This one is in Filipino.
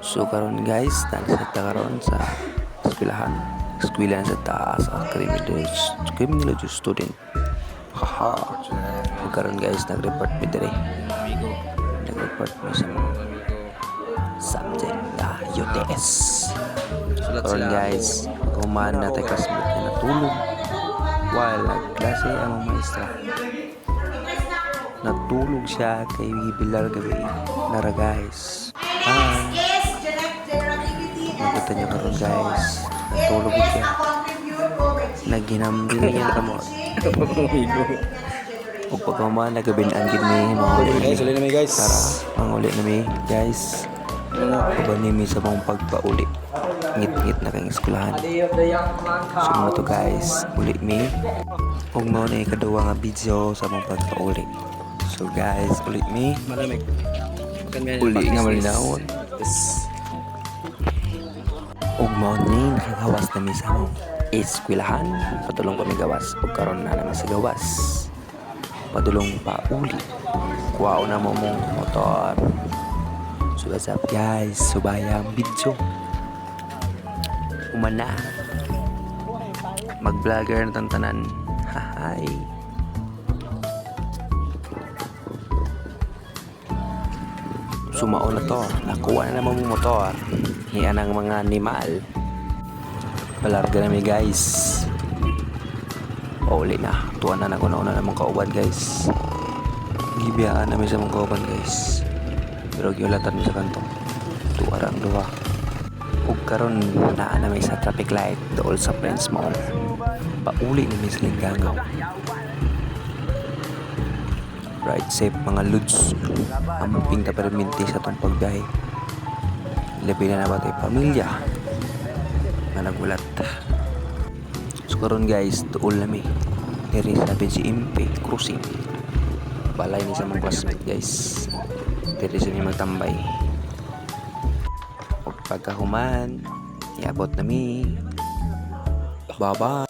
So karon guys, nagsita karon sa eskwelahan sa taas sa criminology student. Haha. So karon guys, nag-report mi dire. Nag-report mi sa mga subject na UTS. Karon guys, kumahan na tayo classmate na natulog while nagklase ang mga maestra. Natulog siya kay Bilar gabi. Nara guys. Nakita niyo karon guys. Natulog siya. Naghinambing niya kamot. Ug pagkama nagabinan gid mi Guys, ulit namin guys. Tara, manguli na mi guys. Ubani mi sa mong pagpauli. Ngit-ngit na kang eskwelahan. So mo to guys, uli mi. Ug mo na ikaduwa nga video sa mong pagpauli. So guys, uli mi. Malamig. Uli nga malinawon. Ug mo ni nakagawas na mi sa mong eskwelahan. Padulong kami gawas. Ug karon na naman sa gawas. Padulong pa uli. Kuwao na mo mong motor. So what's up guys? Subaya ang video. Umana. Mag-vlogger na tantanan. Hi. Sumao na to. Nakuha na naman mong motor. Hiyan ang mga animal. Palarga na mi guys. Uli na. Tuwan na nakunauna na mong kauban guys. Gibiyaan namin sa mong kauban guys. Pero giulatan sa kanto. Tuwarang duha. Ug karon naa na may sa traffic light dool sa Friends Mall. Pauli na may sa Linggangaw. Ride safe mga lods. Amping ta perminti sa tong pagbiyahe. Labi na naman tayo pamilya na nagulat. So karon guys, tuol na mi. Diri sa BGMP Cruising. Balay ni sa mga classmate guys. Diri sa mi magtambay. Ug pagkahuman, iabot na mi. Bye-bye.